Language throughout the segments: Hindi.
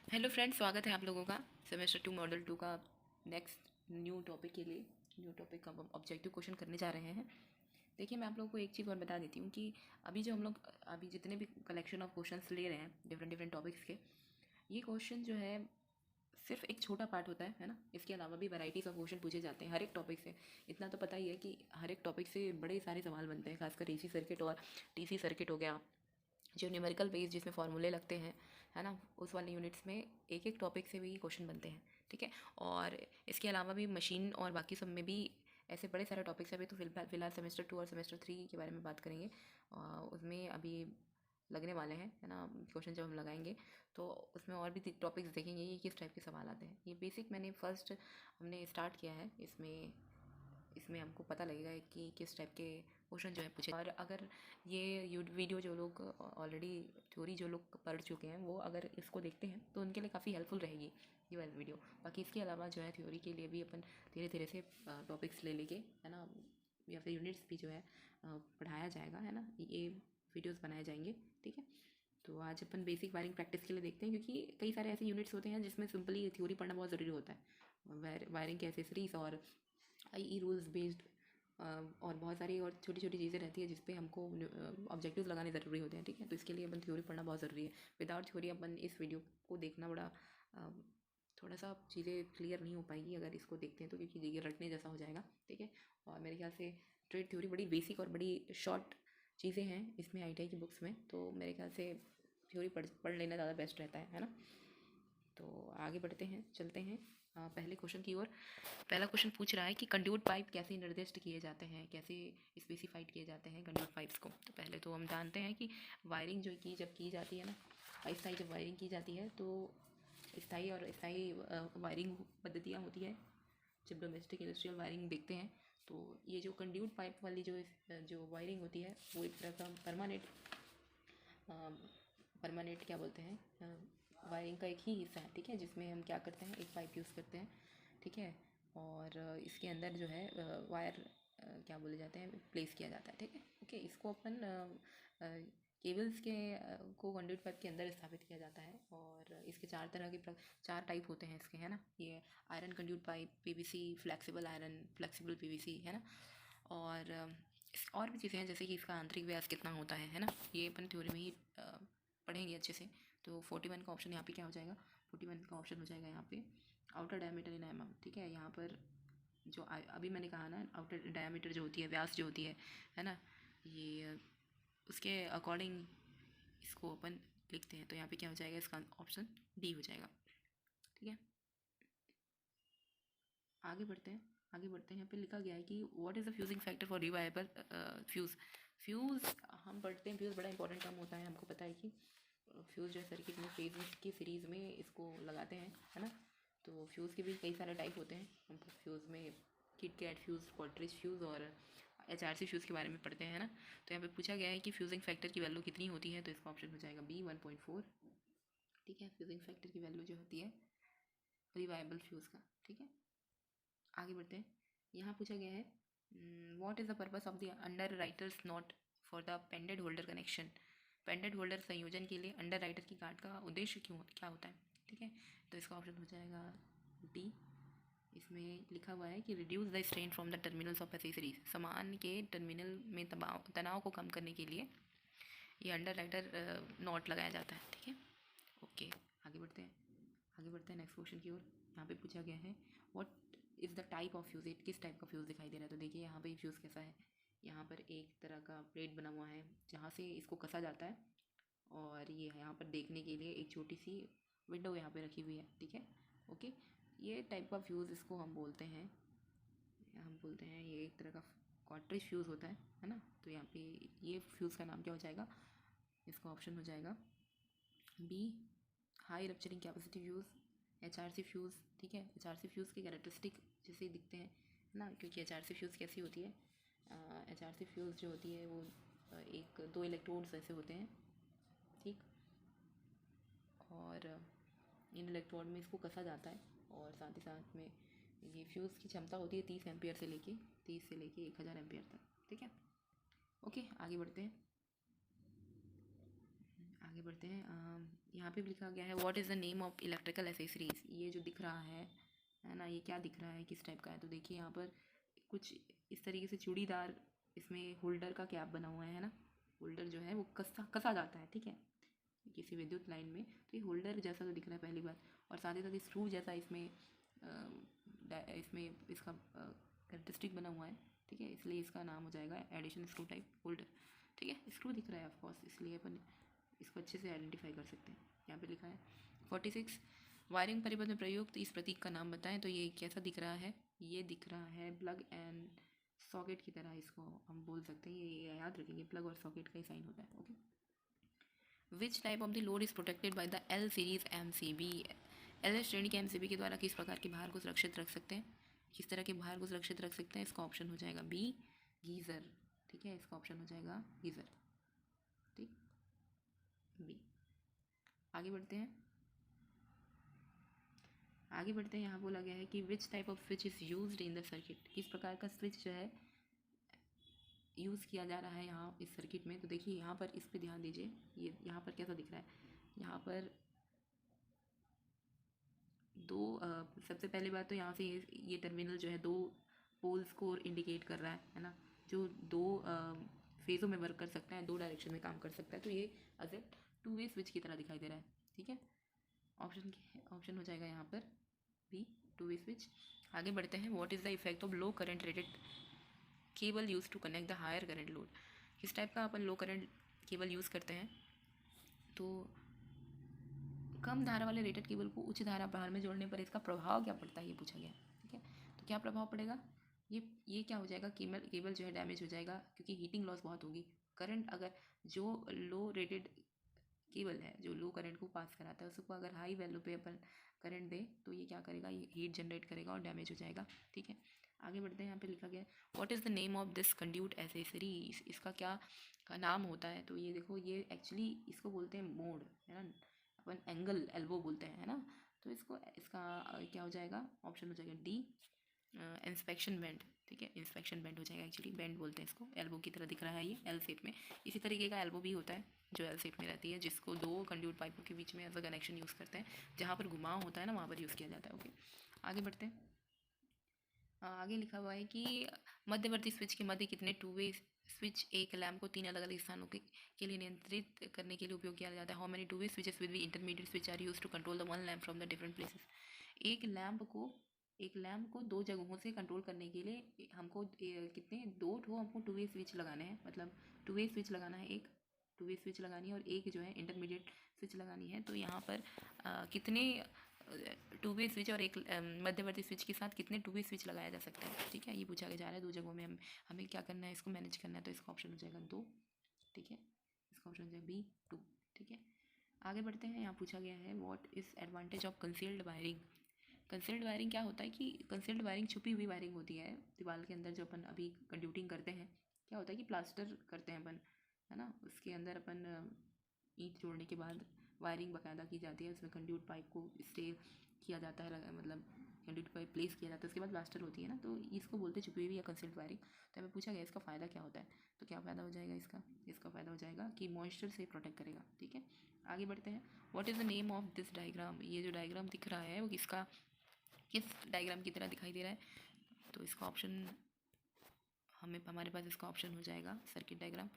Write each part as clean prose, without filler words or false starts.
हेलो फ्रेंड्स, स्वागत है आप लोगों का सेमेस्टर 2 मॉडल 2 का नेक्स्ट न्यू टॉपिक के लिए। न्यू टॉपिक का हम ऑब्जेक्टिव क्वेश्चन करने जा रहे हैं। देखिए, मैं आप लोगों को एक चीज़ और बता देती हूँ कि अभी जो हम लोग अभी जितने भी कलेक्शन ऑफ क्वेश्चंस ले रहे हैं डिफरेंट डिफरेंट टॉपिक्स के, ये क्वेश्चन जो है सिर्फ एक छोटा पार्ट होता है ना। इसके अलावा भी वैराइटीज़ ऑफ क्वेश्चन पूछे जाते हैं हर एक टॉपिक से। इतना तो पता ही है कि हर एक टॉपिक से बड़े सारे सवाल बनते हैं, खासकर एसी सर्किट और टीसी सर्किट हो गया, जो न्यूमेरिकल बेस जिसमें फॉर्मूले लगते हैं, है ना। उस वाले यूनिट्स में एक एक टॉपिक से भी क्वेश्चन बनते हैं, ठीक है। और इसके अलावा भी मशीन और बाकी सब में भी ऐसे बड़े सारे टॉपिक्स हैं। अभी तो फिलहाल सेमेस्टर 2 और सेमेस्टर 3 के बारे में बात करेंगे। उसमें अभी लगने वाले हैं, है ना, क्वेश्चन जब हम लगाएंगे तो उसमें और भी टॉपिक्स देखेंगे कि किस टाइप के सवाल आते हैं। ये बेसिक मैंने फर्स्ट हमने स्टार्ट किया है। इसमें इसमें हमको पता लगेगा कि किस टाइप के क्वेश्चन जो है पूछे। और अगर ये वीडियो जो लोग ऑलरेडी थ्योरी जो लोग पढ़ चुके हैं, वो अगर इसको देखते हैं तो उनके लिए काफ़ी हेल्पफुल रहेगी ये वाली वीडियो। बाकी इसके अलावा जो है थ्योरी के लिए भी अपन धीरे धीरे से टॉपिक्स ले लेंगे, है ना, या फिर यूनिट्स भी जो है पढ़ाया जाएगा, है ना। ये वीडियोस बनाए जाएंगे, ठीक है। तो आज अपन बेसिक वायरिंग प्रैक्टिस के लिए देखते हैं, क्योंकि कई सारे ऐसे यूनिट्स होते हैं जिसमें सिंपली थ्योरी पढ़ना बहुत ज़रूरी होता है। वायरिंग के एसेसरीज और आई रूल्स बेस्ड और बहुत सारी और छोटी छोटी चीज़ें रहती है जिस पे हमको ऑब्जेक्टिव्स लगाने ज़रूरी होते हैं, ठीक है। तो इसके लिए अपन थ्योरी पढ़ना बहुत ज़रूरी है। विदाउट थ्योरी अपन इस वीडियो को देखना बड़ा थोड़ा सा चीज़ें क्लियर नहीं हो पाएगी अगर इसको देखते हैं तो, क्योंकि ये रटने जैसा हो जाएगा, ठीक है। और मेरे ख्याल से ट्रेड थ्योरी बड़ी बेसिक और बड़ी शॉर्ट चीज़ें हैं इसमें आईटीआई की बुक्स में, तो मेरे ख्याल से थ्योरी पढ़ लेना ज़्यादा बेस्ट रहता है ना। तो आगे बढ़ते हैं, चलते हैं पहले क्वेश्चन की ओर। पहला क्वेश्चन पूछ रहा है कि कंड्यूट पाइप कैसे निर्दिष्ट किए जाते हैं, कैसे स्पेसिफाइड किए जाते हैं कंड्यूट पाइप्स को। तो पहले तो हम जानते हैं कि वायरिंग जो जब की जाती है ना, अस्थायी जब वायरिंग की जाती है तो स्थायी और अस्थायी वायरिंग पद्धतियाँ होती है। जब डोमेस्टिक इंडस्ट्रियल वायरिंग देखते हैं तो ये जो कंड्यूट पाइप वाली जो वायरिंग होती है वो एक तरह का परमानेंट क्या बोलते हैं, वायरिंग का एक ही हिस्सा है, ठीक है। जिसमें हम क्या करते हैं, एक पाइप यूज़ करते हैं, ठीक है। और इसके अंदर जो है वायर क्या बोले जाते हैं, प्लेस किया जाता है, ठीक है। ओके, इसको अपन केबल्स के को कंड्यूट पाइप के अंदर स्थापित किया जाता है। और इसके चार तरह के चार टाइप होते हैं इसके, है ना। ये iron conduit pipe, PVC, flexible iron, flexible PVC, है ना। और और भी चीज़ें हैं जैसे कि इसका आंतरिक व्यास कितना होता है ना। ये अपन थ्योरी में ही पढ़ेंगे अच्छे से। तो 41 का ऑप्शन यहाँ पे क्या हो जाएगा, 41 का ऑप्शन हो जाएगा यहाँ पे आउटर डायमीटर इन mm, ठीक है। यहाँ पर जो अभी मैंने कहा ना, आउटर डायमीटर जो होती है, व्यास जो होती है ना, ये उसके अकॉर्डिंग इसको अपन लिखते हैं। तो यहाँ पे क्या हो जाएगा, इसका ऑप्शन डी हो जाएगा, ठीक है। आगे बढ़ते हैं, यहाँ पे लिखा गया है कि what is the fusing factor for rewirable fuse. Fuse हम पढ़ते हैं, फ्यूज़ बड़ा इंपॉर्टेंट टर्म होता है। हमको पता है कि फ्यूज़ जो है सर्किट में फेज की सीरीज़ में इसको लगाते हैं, है ना। तो फ्यूज़ के भी कई सारे टाइप होते हैं। हम फ्यूज़ में किट कैट फ्यूज़, क्वार्ट्रिज फ्यूज़ और HRC फ्यूज़ के बारे में पढ़ते हैं ना। तो यहाँ पे पूछा गया है कि फ्यूजिंग फैक्टर की वैल्यू कितनी होती है, तो इसका ऑप्शन हो जाएगा बी 1.4, ठीक है। फ्यूजिंग फैक्टर की वैल्यू जो होती है रिवाइबल फ्यूज़ का, ठीक है। आगे बढ़ते हैं, यहाँ पूछा गया है what is the purpose of the underwriter's knot for the pendant holder connection. Pendant holder संयोजन के लिए अंडर राइटर की गार्ड का उद्देश्य क्या होता है, ठीक है। तो इसका ऑप्शन हो जाएगा डी। इसमें लिखा हुआ है कि reduce the strain from the terminals of accessories. सामान के टर्मिनल में तनाव को कम करने के लिए ये अंडर राइटर नॉट लगाया जाता है, ठीक है। ओके, आगे बढ़ते हैं, नेक्स्ट क्वेश्चन की ओर। यहाँ पे पूछा गया है what is the type of fuse. किस टाइप का फ्यूज़ दिखाई दे रहा है। तो देखिए यहाँ पे फ्यूज़ कैसा है, यहाँ पर एक तरह का प्लेट बना हुआ है जहाँ से इसको कसा जाता है। और ये यहाँ पर देखने के लिए एक छोटी सी विंडो यहाँ पे रखी हुई है, ठीक है। ओके, ये टाइप का फ्यूज़ इसको हम बोलते हैं, ये एक तरह का क्वार्ट्रिज फ्यूज़ होता है ना। तो यहाँ पे ये फ्यूज़ का नाम क्या हो जाएगा, इसका ऑप्शन हो जाएगा B high rupturing capacity fuse, HRC fuse, ठीक है। HRC फ्यूज़ के कैरेक्टरिस्टिक जैसे दिखते हैं, है ना। क्योंकि HRC फ्यूज़ कैसी होती है, HRC फ्यूज़ जो होती है वो एक दो इलेक्ट्रोड्स ऐसे होते हैं, ठीक। और इन इलेक्ट्रोड में इसको कसा जाता है। और साथ ही साथ में ये फ्यूज़ की क्षमता होती है 30 एम्पियर से लेके 1000 एम्पियर तक, ठीक है। ओके, आगे बढ़ते हैं, आगे बढ़ते हैं। यहाँ पे भी लिखा गया है what is the name of electrical accessories. ये जो दिख रहा है ना, ये क्या दिख रहा है, किस टाइप का है? तो देखिए यहाँ पर कुछ इस तरीके से चूड़ीदार इसमें होल्डर का कैप बना हुआ है ना। होल्डर जो है वो कसा कसा जाता है, ठीक है, किसी विद्युत लाइन में। तो ये होल्डर जैसा तो दिख रहा है पहली बात, और साथ ही साथ स्क्रू जैसा इसमें इसका कैरेक्टरिस्टिक बना हुआ है, ठीक है, इसलिए इसका नाम हो जाएगा एडिशन स्क्रू टाइप होल्डर, ठीक है। स्क्रू दिख रहा है ऑफकोर्स, इसलिए अपन इसको अच्छे से आइडेंटिफाई कर सकते हैं। यहाँ पे लिखा है 46 वायरिंग परिपथ में प्रयुक्त इस प्रतीक का नाम बताएं। तो ये कैसा दिख रहा है? ये दिख रहा है प्लग एंड सॉकेट की तरह, इसको हम बोल सकते हैं। ये याद रखेंगे, प्लग और सॉकेट का ही साइन होता है, okay. Which type of the load is protected by the L series MCB। L श्रेणी के MCB के द्वारा किस प्रकार के भार को सुरक्षित रख सकते हैं? किस तरह के भार को सुरक्षित रख सकते हैं? इसका ऑप्शन हो जाएगा बी, गीज़र, ठीक है, इसका ऑप्शन हो जाएगा गीज़र, ठीक, बी। आगे बढ़ते हैं। यहाँ बोला गया है कि which type off switch is used in the circuit. किस प्रकार का स्विच जो है यूज़ किया जा रहा है यहाँ इस सर्किट में। तो देखिए यहाँ पर इस पर ध्यान दीजिए, ये यहाँ पर कैसा दिख रहा है। यहाँ पर दो सबसे पहली बात तो यहाँ से ये टर्मिनल जो है दो पोल्स को इंडिकेट कर रहा है ना, जो दो फेज़ों में वर्क कर सकता है, दो डायरेक्शन में काम कर सकता है। तो ये as a two way switch की तरह दिखाई दे रहा है, ठीक है। ऑप्शन हो जाएगा यहाँ पर बी, टू वे स्विच। आगे बढ़ते हैं। What is the effect of low current rated cable use to connect the higher current load. किस टाइप का अपन लो करंट केबल यूज़ करते हैं? तो कम धारा वाले रेटेड केबल को उच्च धारा भार में जोड़ने पर इसका प्रभाव क्या पड़ता है, ये पूछा गया, ठीक है। तो क्या प्रभाव पड़ेगा? ये क्या हो जाएगा, केबल जो है डैमेज हो जाएगा, क्योंकि हीटिंग लॉस बहुत होगी। करंट अगर जो लो रेटेड केबल है, जो लो करंट को पास कराता है, उसको अगर हाई वैल्यू पे अपन करंट दे तो ये क्या करेगा, ये हीट जनरेट करेगा और डैमेज हो जाएगा, ठीक है। आगे बढ़ते हैं। यहाँ पे लिखा गया है what is the name of this conduit accessory. इसका क्या का नाम होता है? तो ये देखो, ये एक्चुअली इसको बोलते हैं मोड, है ना, अपन एंगल एल्बो बोलते हैं, है ना। तो इसका क्या हो जाएगा? ऑप्शन हो जाएगा डी, इंस्पेक्शन बेंड, ठीक है, इंस्पेक्शन बेंड हो जाएगा। एक्चुअली बेंड बोलते हैं इसको, एल्बो की तरह दिख रहा है ये एल शेप में। इसी तरीके का एल्बो भी होता है जो एल शेप में रहती है, जिसको दो कंड्यूट पाइपों के बीच में एज अ कनेक्शन यूज़ करते हैं। जहाँ पर घुमाव होता है ना, वहाँ पर यूज़ किया जाता है, ओके। आगे बढ़ते हैं। आगे लिखा हुआ है कि मध्यवर्ती स्विच के मध्य कितने टू वे स्विच एक लैम्प को तीन अलग अलग स्थानों के लिए नियंत्रित करने के लिए उपयोग किया जाता है। How many two way switches with intermediate switch are use to control the one lamp from the different places. एक लैम्प को दो जगहों से कंट्रोल करने के लिए हमको कितने दो ठो हमको टू वे स्विच लगाने हैं, मतलब टू वे स्विच लगाना है, एक टू वे स्विच लगानी है और एक जो है इंटरमीडिएट स्विच लगानी है। तो यहाँ पर कितने टू वे स्विच और एक मध्यवर्ती स्विच के साथ कितने टू वे स्विच लगाया जा सकता है, ठीक है, ये पूछा जा रहा है। दो जगहों में हमें क्या करना है, इसको मैनेज करना है। तो इसका ऑप्शन हो जाएगा दो, ठीक है, इसका ऑप्शन हो जाएगा बी, टू, ठीक है। आगे बढ़ते हैं। यहाँ पूछा गया है what is advantage of concealed wiring. Concealed wiring क्या होता है कि कंसील्ड वायरिंग छुपी हुई वायरिंग होती है दीवार के अंदर। जो अपन अभी कंड्यूटिंग करते हैं, क्या होता है कि प्लास्टर करते हैं अपन, है ना, उसके अंदर अपन ईंट जोड़ने के बाद वायरिंग बाकायदा की जाती है, उसमें कंड्यूट पाइप को स्टे किया जाता है, मतलब कंड्यूट पाइप प्लेस किया जाता है, उसके बाद प्लास्टर होती है ना। तो इसको बोलते हैं छुपी हुई या कंसील्ड वायरिंग। तो हमें पूछा गया इसका फ़ायदा क्या होता है। तो क्या फ़ायदा हो जाएगा इसका फ़ायदा हो जाएगा कि मॉइस्चर से प्रोटेक्ट करेगा, ठीक है। आगे बढ़ते हैं। What is the name of this diagram. ये जो डायग्राम दिख रहा है वो किस डायग्राम की तरह दिखाई दे रहा है? तो इसका ऑप्शन हमारे पास इसका ऑप्शन हो जाएगा सर्किट डायग्राम,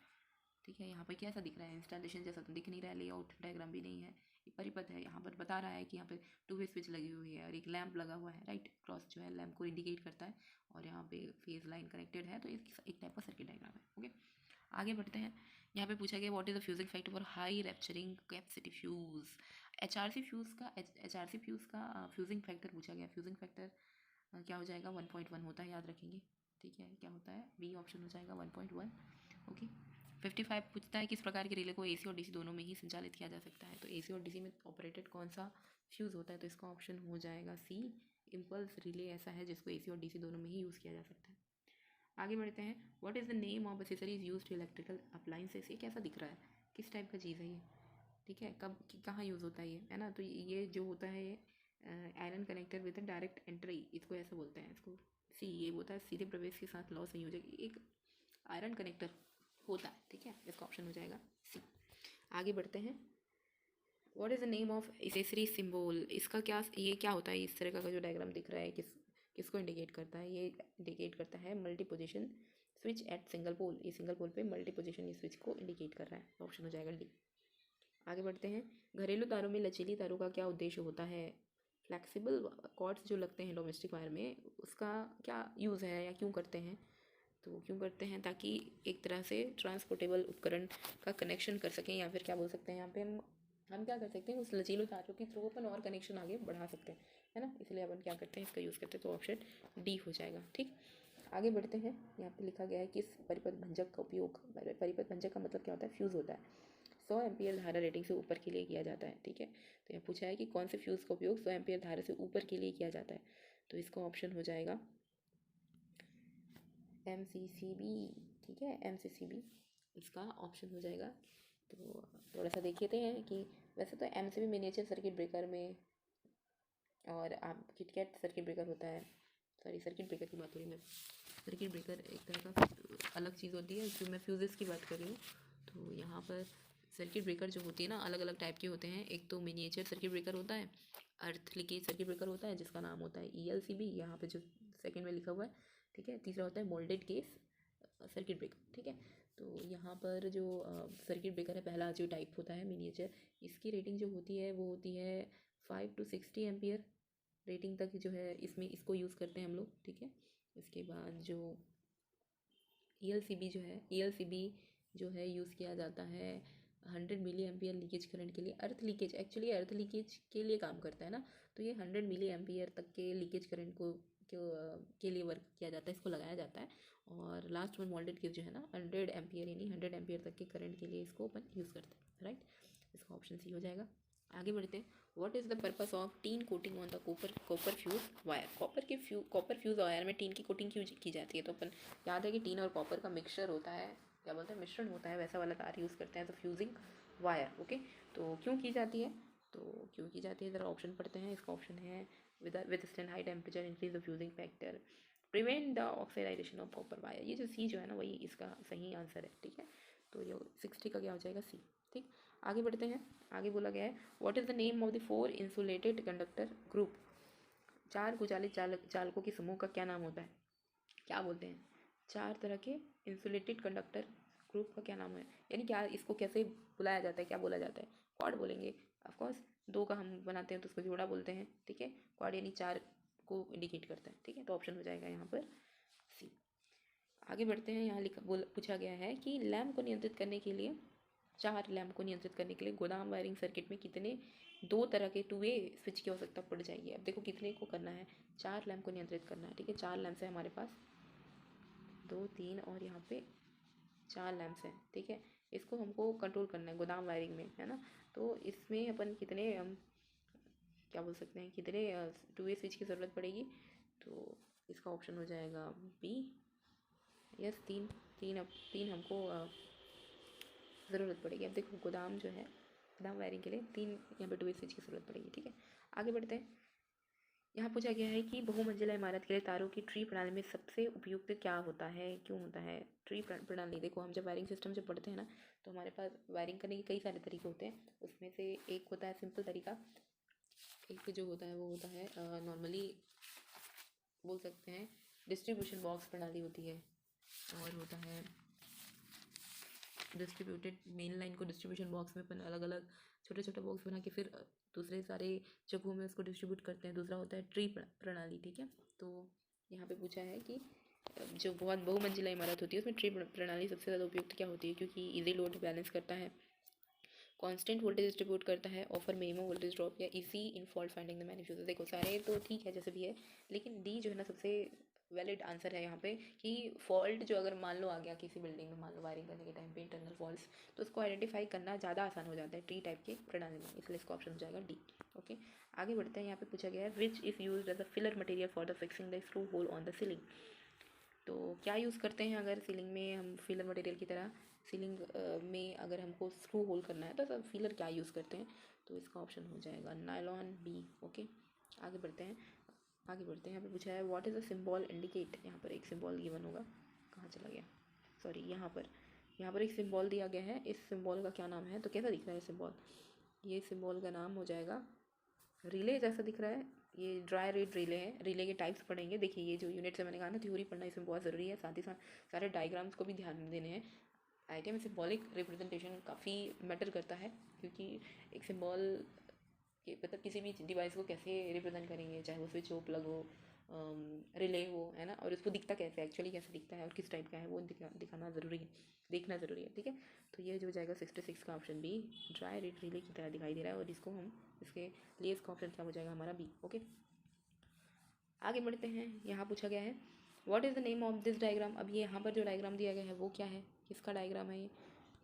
ठीक है। यहाँ पर कैसा दिख रहा है? इंस्टॉलेशन जैसा तो दिख नहीं रहा है, लेआउट डायग्राम भी नहीं है, ये परिपथ है। यहाँ पर बता रहा है कि यहाँ पे टू वे स्विच लगी हुई है और एक लैंप लगा हुआ है, राइट, क्रॉस जो है लैंप को इंडिकेट करता है, और यहाँ पे फेज लाइन कनेक्टेड है। तो एक टाइप का सर्किट डायग्राम है, ओके। आगे बढ़ते हैं। यहाँ पे पूछा गया what is the fusing factor for high rapturing capacity fuse. HRC fuse का फ्यूजिंग फैक्टर पूछा गया। फ्यूजिंग फैक्टर क्या हो जाएगा? 1.1 होता है, याद रखेंगे, ठीक है। क्या होता है? बी ऑप्शन हो जाएगा 1.1, ओके। 55 पूछता है किस प्रकार के रिले को एसी और डीसी दोनों में ही संचालित किया जा सकता है। तो एसी और डीसी में ऑपरेटेड कौन सा फ्यूज़ होता है? तो इसका ऑप्शन हो जाएगा सी, इम्पल्स रिले ऐसा है जिसको एसी और डीसी दोनों में ही यूज़ किया जा सकता है। आगे बढ़ते हैं। What is the name of accessories use to electrical appliances. ये कैसा दिख रहा है, किस टाइप का चीज़ है ये, ठीक है, कब कहाँ यूज़ होता है ये, है ना। तो ये जो होता है ये iron connector with direct entry, इसको ऐसा बोलते हैं, इसको सी, ये होता है सीधे प्रवेश के साथ लौ संयोजक, एक आयरन कनेक्टर होता है, ठीक है। इसका ऑप्शन हो जाएगा सी। आगे बढ़ते हैं। What is the name of accessory symbol, इसका क्या, ये क्या होता है, इस तरह का जो डायग्राम दिख रहा है किसको इंडिकेट करता है, ये इंडिकेट करता है multi position switch at single pole, ये सिंगल पोल पे मल्टी पोजिशन ये स्विच को इंडिकेट कर रहा है। ऑप्शन हो जाएगा डी। आगे बढ़ते हैं, घरेलू तारों में लचीली तारों का क्या उद्देश्य होता है, फ्लैक्सिबल कॉर्ड्स जो लगते हैं डोमेस्टिक वायर में, उसका क्या यूज़ है या क्यों करते हैं, तो क्यों करते हैं, ताकि एक तरह से ट्रांसपोर्टेबल उपकरण का कनेक्शन कर सकें, या फिर क्या बोल सकते हैं यहाँ पे हम क्या कर सकते हैं, उस लचीले तारों के थ्रू अपन और कनेक्शन आगे बढ़ा सकते हैं, है ना, इसलिए अपन क्या करते हैं, इसका यूज़ करते हैं, तो ऑप्शन डी हो जाएगा। ठीक, आगे बढ़ते हैं, यहाँ पे लिखा गया है कि इस परिपथ भंजक का उपयोग, परिपथ भंजक का मतलब क्या होता है, फ्यूज़ होता है, 100 एम्पियर धारा रेटिंग से ऊपर के लिए किया जाता है। ठीक है, तो यहाँ पूछा है कि कौन से फ्यूज़ का उपयोग 100 एम्पियर धारा से ऊपर के लिए किया जाता है, तो इसका ऑप्शन हो जाएगा MCCB। ठीक है, MCCB इसका ऑप्शन हो जाएगा। तो थोड़ा सा देखते हैं कि वैसे तो MCB मिनिएचर सर्किट ब्रेकर में, और आप किटकैट सर्किट ब्रेकर होता है, सॉरी सर्किट ब्रेकर की बात हो रही है, सर्किट ब्रेकर एक तरह का अलग चीज़ होती है, जो मैं फ्यूजेस की बात कर रही हूँ। तो यहाँ पर सर्किट ब्रेकर जो होती है ना, अलग अलग टाइप के होते हैं, एक तो मिनिएचर सर्किट ब्रेकर होता है, अर्थ लीकेज सर्किट ब्रेकर होता है जिसका नाम होता है ELCB, यहाँ पे जो सेकंड में लिखा हुआ है। ठीक है, तीसरा होता है मोल्डेड केस सर्किट ब्रेकर। ठीक है, तो यहाँ पर जो सर्किट ब्रेकर है, पहला जो टाइप होता है मिनिएचर, इसकी रेटिंग जो होती है वो होती है 5 to 60 एम्पियर रेटिंग तक जो है, इसमें इसको यूज़ करते हैं हम लोग। ठीक है, इसके बाद जो ELCB जो है यूज़ किया जाता है 100 मिली एम्पियर लीकेज करंट के लिए, अर्थ लीकेज, एक्चुअली अर्थ लीकेज के लिए काम करता है ना, तो ये 100 मिली एम्पियर तक के लीकेज करंट के लिए वर्क किया जाता है, इसको लगाया जाता है। और लास्ट में मोल्डेड केस जो है ना 100 एम्पियर, यानी 100 एम्पियर तक के करंट के लिए इसको अपन यूज़ करते हैं, राइट, इसका ऑप्शन सी हो जाएगा। आगे बढ़ते हैं, what is the purpose of tin coating on the copper fuse wire, copper fuse wire में टीन की कोटिंग क्यों की जाती है, तो अपन याद है कि टीन और कॉपर का मिक्सचर होता है, क्या बोलते हैं, मिश्रण होता है, वैसा वाला तार यूज़ करते हैं तो फ्यूजिंग वायर। ओके, तो क्यों की जाती है, तो क्यों की जाती है ज़रा ऑप्शन पढ़ते हैं। इसका ऑप्शन है with stand high temperature increase the fusing factor, prevent the oxidisation of copper wire, ये जो सी जो है ना वही इसका सही आंसर है। ठीक है, तो ये 60 का क्या हो जाएगा, सी। ठीक, आगे बढ़ते हैं, आगे बोला गया है what is the name of the 4 insulated conductor group, 4 कुचालित चालकों के समूह का क्या नाम होता है, क्या बोलते हैं, 4 तरह के इंसुलेटेड कंडक्टर ग्रुप का क्या नाम है, यानी क्या इसको कैसे बुलाया जाता है, क्या बोला जाता है, क्वाड बोलेंगे ऑफकोर्स, 2 का हम बनाते हैं तो उसको जोड़ा बोलते हैं। ठीक है, क्वाड यानी 4 को इंडिकेट करता है। ठीक है, तो ऑप्शन हो जाएगा यहाँ पर सी। आगे बढ़ते हैं, यहाँ पूछा गया है कि लैम्प को नियंत्रित करने के लिए, 4 लैम्प को नियंत्रित करने के लिए गोदाम वायरिंग सर्किट में कितने 2 तरह के 2 वे स्विच की आवश्यकता पड़ जाएगी। अब देखो कितने को करना है, 4 लैम्प को नियंत्रित करना है। ठीक है, 4 लैम्प्स है हमारे पास, 2 3 और यहाँ पे 4 लैम्प्स हैं। ठीक है, इसको हमको कंट्रोल करना है गोदाम वायरिंग में, है ना, तो इसमें अपन कितने क्या बोल सकते हैं, कितने 2 वे स्विच की ज़रूरत पड़ेगी, तो इसका ऑप्शन हो जाएगा बी। यस, 3 हमको ज़रूरत पड़ेगी। अब देखो गोदाम जो है, गोदाम वायरिंग के लिए 3 यहाँ पे 2 वे स्विच की ज़रूरत पड़ेगी। ठीक है, आगे बढ़ते हैं, यहाँ पूछा गया है कि बहुमंजिला इमारत के लिए तारों की ट्री प्रणाली में सबसे उपयुक्त क्या होता है, क्यों होता है ट्री प्रणाली। देखो हम जब वायरिंग सिस्टम जब पढ़ते हैं ना, तो हमारे पास वायरिंग करने के कई सारे तरीके होते हैं, उसमें से एक होता है सिंपल तरीका, एक जो होता है वो होता है नॉर्मली बोल सकते हैं डिस्ट्रीब्यूशन बॉक्स प्रणाली होती है, और होता है डिस्ट्रीब्यूटेड मेन लाइन को डिस्ट्रीब्यूशन बॉक्स में अपन अलग अलग छोटे छोटे बॉक्स बना के फिर दूसरे सारे जगहों में उसको डिस्ट्रीब्यूट करते हैं। दूसरा होता है ट्री प्रणाली। ठीक है, तो यहाँ पे पूछा है कि जो बहुत बहुमंजिला इमारत होती है उसमें ट्री प्रणाली सबसे ज़्यादा उपयुक्त क्या होती है, क्योंकि इजी लोड बैलेंस करता है, कांस्टेंट वोल्टेज डिस्ट्रीब्यूट करता है, ऑफर मिनिमम वोल्टेज ड्रॉप, या easy in fault finding the manufacturer. देखो सारे तो ठीक है जैसे भी है, लेकिन डी जो है ना सबसे वैलिड आंसर है यहाँ पे, कि फॉल्ट जो अगर मान लो आ गया किसी बिल्डिंग में, मान लो वायरिंग करने के टाइम पे इंटरनल फॉल्ट्स, तो उसको आइडेंटिफाई करना ज़्यादा आसान हो जाता है ट्री टाइप के प्रणाली में, इसलिए इसका ऑप्शन हो जाएगा डी। ओके, आगे बढ़ते हैं, यहाँ पे पूछा गया है which is use as a filler material for the fixing the screw hole on the ceiling. तो क्या यूज़ करते हैं अगर सीलिंग में हम फिलर मटेरियल की तरह, सीलिंग में अगर हमको स्क्रू होल करना है तो सब फिलर क्या यूज़ करते हैं, तो इसका ऑप्शन हो जाएगा नायलॉन बी। ओके, आगे बढ़ते हैं, यहाँ पे पूछा है what is the symbol indicate, यहाँ पर एक सिंबल गिवन होगा, कहाँ चला गया, सॉरी यहाँ पर एक सिंबल दिया गया है, इस सिंबल का क्या नाम है, तो कैसा दिख रहा है सिंबल, ये सिंबल का नाम हो जाएगा रिले जैसा दिख रहा है, ये ड्राई रेड रिले है। रिले के टाइप्स पढ़ेंगे। देखिए ये जो यूनिट से मैंने कहा ना थ्योरी पढ़ना इसमें बहुत ज़रूरी है, साथ ही साथ सारे डायग्राम्स को भी ध्यान में देने हैं। आईटीआई में सिंबॉलिक रिप्रेजेंटेशन काफ़ी मैटर करता है, क्योंकि एक सिंबल कि मतलब किसी भी डिवाइस को कैसे रिप्रेजेंट करेंगे, चाहे वो स्विच हो, प्लग हो, रिले हो, है ना, और उसको दिखता कैसे, एक्चुअली कैसे दिखता है और किस टाइप का है वो दिखाना ज़रूरी है, देखना ज़रूरी है। ठीक है, तो ये जो जाएगा 66 का option B, dry reed relay की तरह दिखाई दे रहा है, और इसको हम इसके लिए इसका ऑप्शन क्या हो जाएगा हमारा बी। ओके, आगे बढ़ते हैं। यहाँ पूछा गया है what is the name of this diagram. अब ये यहाँ पर जो डायग्राम दिया गया है वो क्या है, किसका डायग्राम है ये,